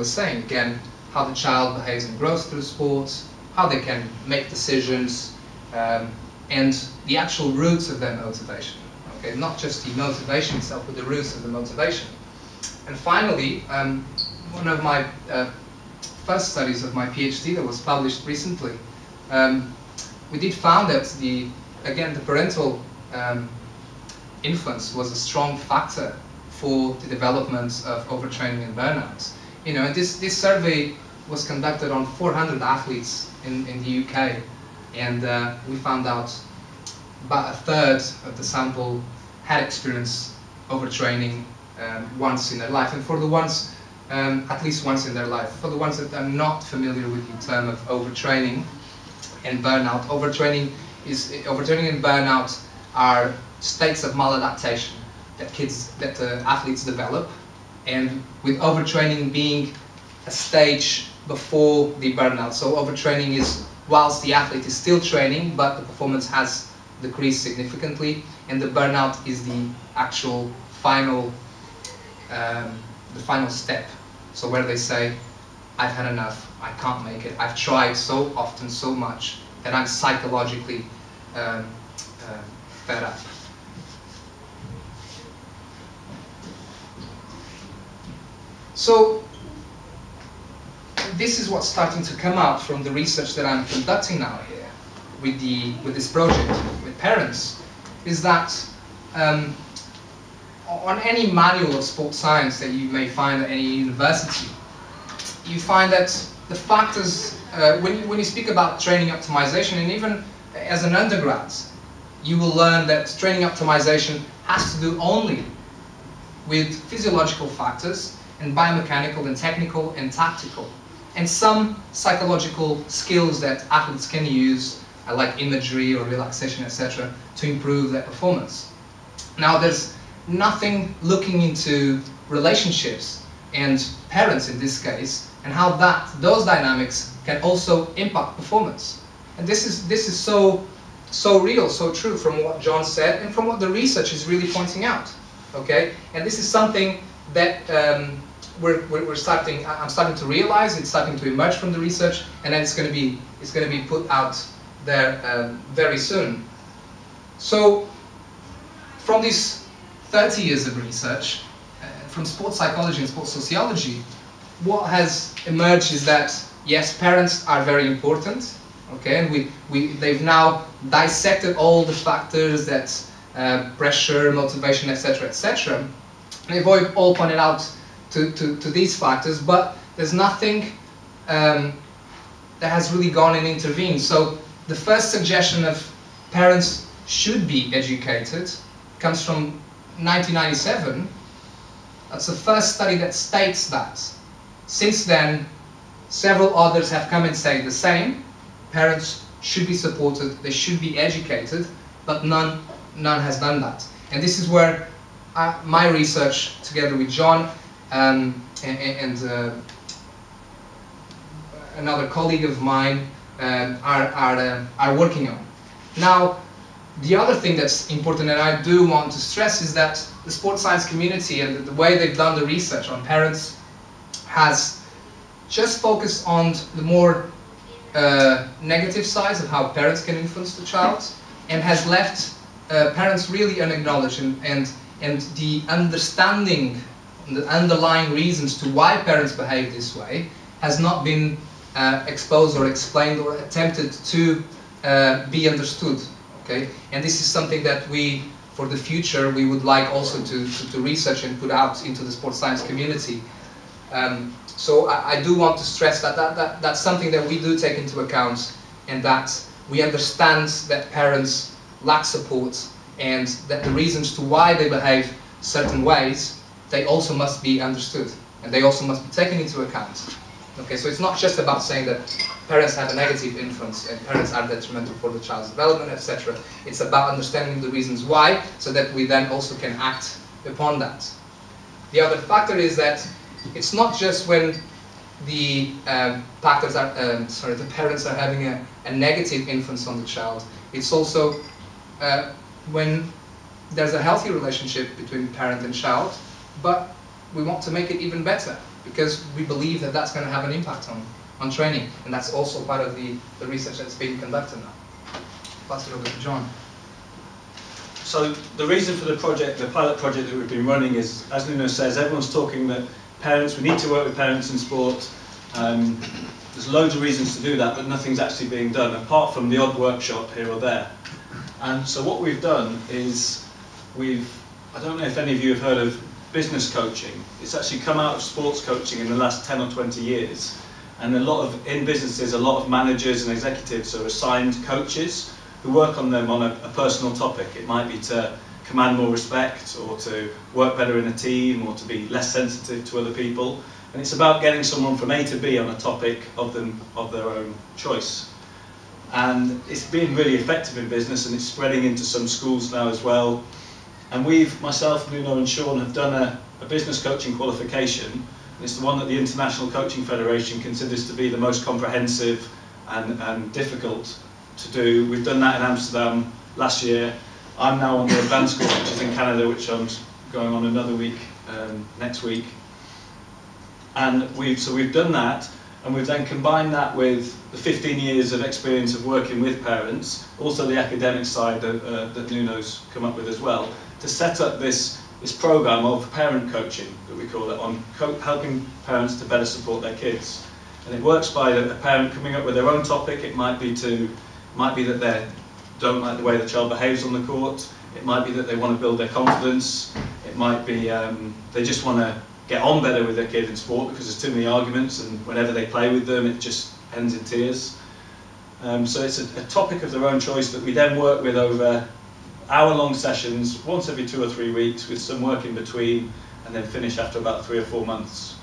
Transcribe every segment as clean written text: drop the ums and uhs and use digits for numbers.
was saying, again, how the child behaves and grows through sports, how they can make decisions, and the actual roots of their motivation. Okay, not just the motivation itself, but the roots of the motivation. And finally, one of my first studies of my PhD that was published recently, we did found that the parental influence was a strong factor for the development of overtraining and burnout. You know, and this survey was conducted on 400 athletes in the UK, and we found out about a third of the sample had experienced overtraining once in their life, and for the ones at least once in their life. For the ones that are not familiar with the term of overtraining and burnout, overtraining and burnout are states of maladaptation that athletes develop, and with overtraining being a stage before the burnout. So overtraining is whilst the athlete is still training, but the performance has decreased significantly, and the burnout is the actual final step. So where they say, I've had enough, I can't make it, I've tried so often, so much, that I'm psychologically fed up. So this is what's starting to come out from the research that I'm conducting now here with this project with parents, is that on any manual of sports science that you may find at any university, you find that the factors, when you speak about training optimization, and even as an undergrad, you will learn that training optimization has to do only with physiological factors and biomechanical and technical and tactical, and some psychological skills that athletes can use, like imagery or relaxation, etc., to improve their performance. Now, there's nothing looking into relationships and parents in this case, and how those dynamics can also impact performance. And this is so real, so true from what John said and from what the research is really pointing out. Okay, and this is something that I'm starting to realize. It's starting to emerge from the research, and then it's going to be put out there very soon. So, from these 30 years of research, from sports psychology and sports sociology, what has emerged is that yes, parents are very important. Okay, and they've now dissected all the factors that pressure, motivation, etc., etc. And they've all pointed out to these factors, but there's nothing that has really gone and intervened. So the first suggestion of parents should be educated comes from 1997. That's the first study that states that. Since then, several others have come and said the same. Parents should be supported, they should be educated, but none has done that. And this is where my research, together with John and another colleague of mine, are working on. Now, the other thing that's important, and I do want to stress, is that the sports science community and the way they've done the research on parents has just focused on the more negative sides of how parents can influence the child, and has left parents really unacknowledged, and the understanding, the underlying reasons to why parents behave this way has not been exposed or explained or attempted to be understood. Okay, and this is something that we, for the future, we would like also to research and put out into the sports science community. So I do want to stress that's something that we do take into account, and that we understand that parents lack support, and that the reasons to why they behave certain ways, they also must be understood, and they also must be taken into account. Okay, so it's not just about saying that parents have a negative influence and parents are detrimental for the child's development, etc. It's about understanding the reasons why, so that we then also can act upon that. The other factor is that it's not just when the the parents are having a negative influence on the child. It's also when there's a healthy relationship between parent and child, but we want to make it even better. because we believe that that's going to have an impact on training, and that's also part of the research that's being conducted now. Pass it over to John. So the reason for the project, the pilot project that we've been running is, as Nuno says, everyone's talking that parents, we need to work with parents in sport. There's loads of reasons to do that, but nothing's actually being done, apart from the odd workshop here or there. And so what we've done is, I don't know if any of you have heard of business coaching. It's actually come out of sports coaching in the last 10 or 20 years. And in businesses, a lot of managers and executives are assigned coaches who work on them on a personal topic. It might be to command more respect, or to work better in a team, or to be less sensitive to other people. And it's about getting someone from A to B on a topic of their own choice. And it's been really effective in business, and it's spreading into some schools now as well. And myself, Nuno and Sean, have done a business coaching qualification. It's the one that the International Coaching Federation considers to be the most comprehensive and difficult to do. We've done that in Amsterdam last year. I'm now on the advanced course, which is in Canada, which I'm going on another week next week. And we've done that, and we've then combined that with the 15 years of experience of working with parents, also the academic side that Nuno's come up with as well, to set up this program of parent coaching, that we call it, on helping parents to better support their kids. And it works by a parent coming up with their own topic. It might be that they don't like the way the child behaves on the court. It might be that they want to build their confidence. It might be they just want to get on better with their kid in sport because there's too many arguments, and whenever they play with them it just ends in tears. So it's a topic of their own choice that we then work with over hour-long sessions, once every 2 or 3 weeks, with some work in between, and then finish after about 3 or 4 months.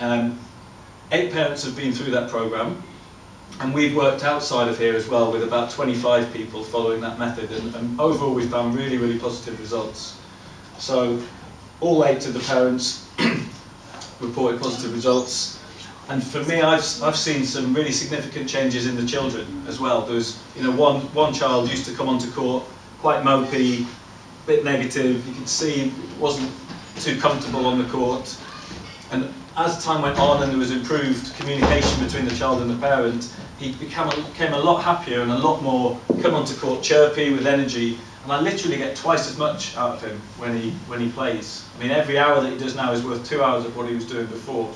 8 parents have been through that programme, and we've worked outside of here as well with about 25 people following that method, and overall we've found really, really positive results. So all 8 of the parents reported positive results, and for me, I've seen some really significant changes in the children as well. There's, one child used to come onto court quite mopey, a bit negative. You could see wasn't too comfortable on the court, and as time went on and there was improved communication between the child and the parent, he became a lot happier and a lot more come onto court chirpy, with energy. And I literally get twice as much out of him when he plays. I mean, every hour that he does now is worth 2 hours of what he was doing before.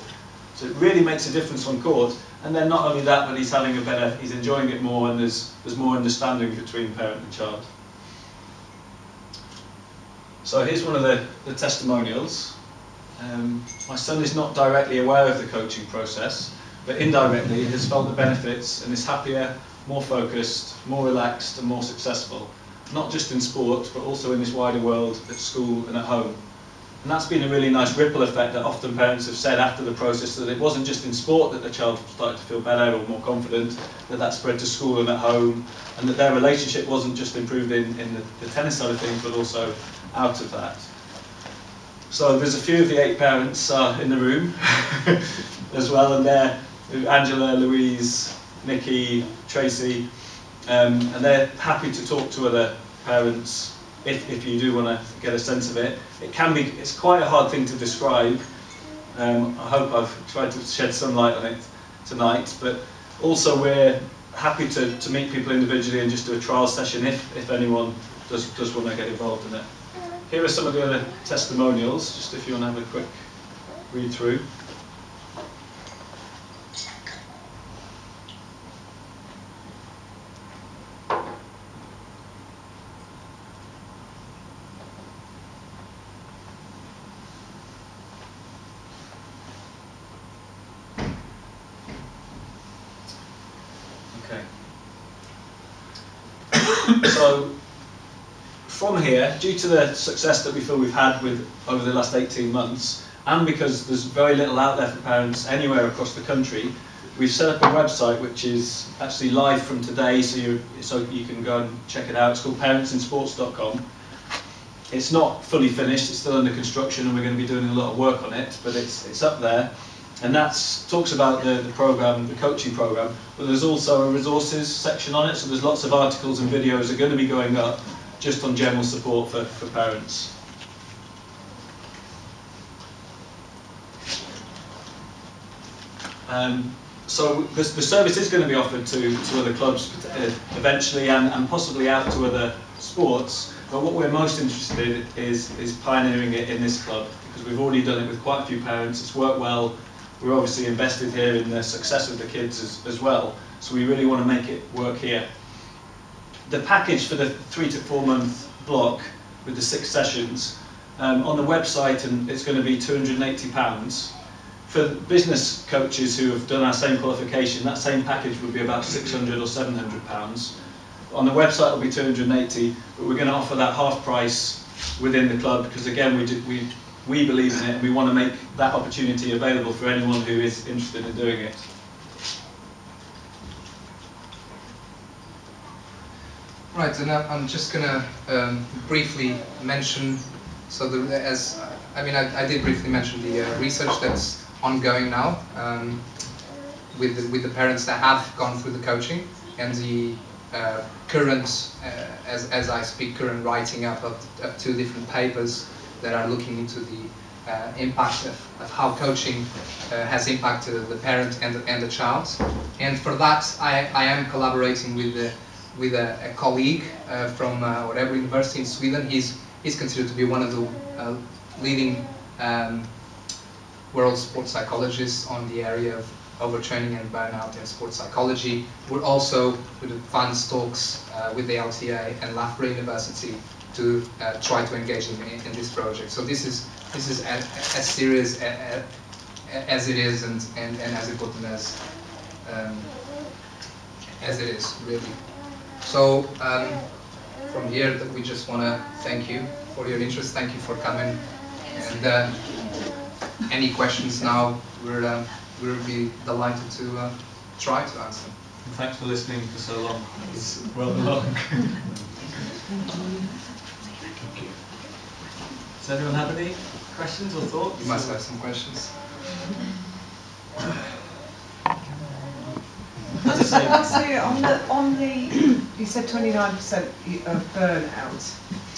So it really makes a difference on court. And then not only that, but he's enjoying it more, and there's more understanding between parent and child. So here's one of the testimonials. My son is not directly aware of the coaching process, but indirectly has felt the benefits and is happier, more focused, more relaxed, and more successful. Not just in sport, but also in this wider world, at school and at home. And that's been a really nice ripple effect that often parents have said after the process, that it wasn't just in sport that the child started to feel better or more confident, that spread to school and at home, and that their relationship wasn't just improved in the tennis side of things, but also out of that. So there's a few of the 8 parents in the room as well, and they're Angela, Louise, Nikki, Tracy, and they're happy to talk to other parents if you do want to get a sense of it. It's quite a hard thing to describe. I hope I've tried to shed some light on it tonight, but also we're happy to meet people individually and just do a trial session if anyone does want to get involved in it. Here are some of the other testimonials, just if you want to have a quick read through. So from here, due to the success that we feel we've had over the last 18 months, and because there's very little out there for parents anywhere across the country, we've set up a website which is actually live from today, so you can go and check it out. It's called parentsinsports.com. It's not fully finished, it's still under construction, and we're going to be doing a lot of work on it, but it's up there. And that talks about the program, the coaching program, but there's also a resources section on it, so there's lots of articles and videos that are going to be going up just on general support for parents. So the service is going to be offered to other clubs eventually, and possibly out to other sports. But what we're most interested in is pioneering it in this club, because we've already done it with quite a few parents. It's worked well. We're obviously invested here in the success of the kids as well. So we really want to make it work here. The package for the 3 to 4 month block with the 6 sessions on the website, and it's going to be £280. For business coaches who have done our same qualification, that same package would be about £600 or £700. On the website it'll be 280, but we're going to offer that half price within the club, because again we believe in it, and we want to make that opportunity available for anyone who is interested in doing it. Right, and I'm just going to briefly mention, so I did briefly mention the research that's ongoing now with the parents that have gone through the coaching, and the current, as I speak, current writing up of 2 different papers that are looking into the impact of how coaching has impacted the parent and the child. And for that, I am collaborating with a colleague from whatever university in Sweden. He's considered to be one of the leading world sports psychologists on the area of overtraining and burnout in sports psychology. We're also with advanced talks with the LTA and Loughborough University to try to engage in this project. So this is as serious as it is, and as important as it is, really. So from here, we just want to thank you for your interest. Thank you for coming. And any questions now, we'll be delighted to try to answer. And thanks for listening for so long. It's rather long. Does anyone have any questions or thoughts? You must have some questions. Just lastly, on the you said 29% of burnout.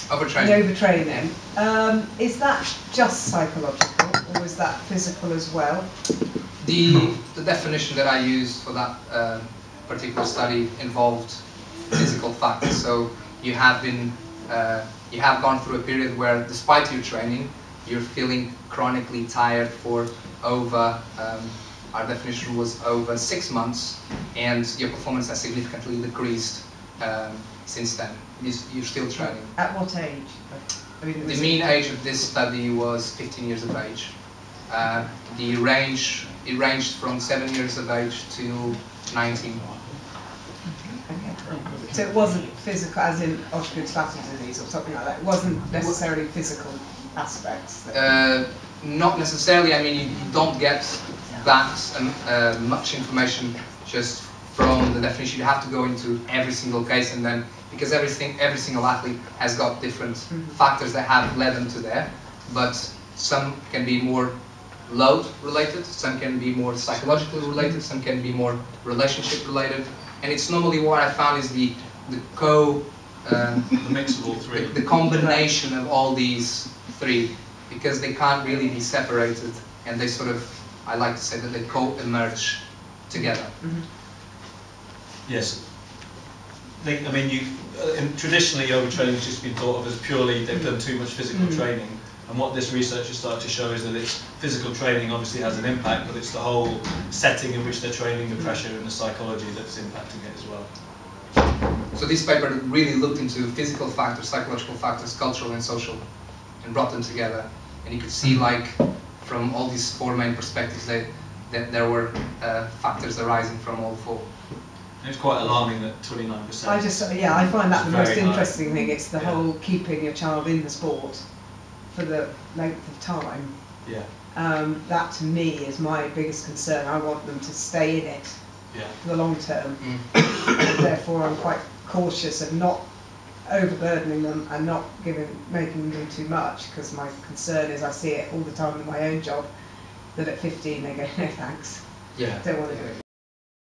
Overtraining. The overtraining. Is that just psychological, or is that physical as well? The definition that I used for that particular study involved physical factors. So you have gone through a period where, despite your training, you're feeling chronically tired for over. Our definition was over 6 months, and your performance has significantly decreased since then. You're still training. At what age? I mean, the mean age of this study was 15 years of age. It ranged from 7 years of age to 19. Okay. So it wasn't physical, as in Osgood-Schlatter disease or something like that. It wasn't necessarily physical aspects. Not necessarily. I mean, you don't get that much information just from the definition. You have to go into every single case, and then, because every single athlete has got different factors that have led them to there, but some can be more load related, some can be more psychologically related, some can be more relationship related, and it's normally what I found is the mix of all 3, the combination of all these 3, because they can't really be separated, and they sort of, I like to say that they co-emerge together. Yes. Traditionally overtraining has just been thought of as purely they've done too much physical training, and what this research has started to show is that it's physical training obviously has an impact, but it's the whole setting in which they're training, the pressure and the psychology that's impacting it as well. So this paper really looked into physical factors, psychological factors, cultural and social, and brought them together, and you could see, like, from all these 4 main perspectives that there were factors arising from all 4. It's quite alarming that 29%. I find that the most interesting thing. It's the whole keeping your child in the sport for the length of time. Yeah. That to me is my biggest concern. I want them to stay in it for the long term. Therefore, I'm quite cautious of not overburdening them and not making them too much, because my concern is I see it all the time in my own job, that at 15 they go, no thanks, don't want to do it.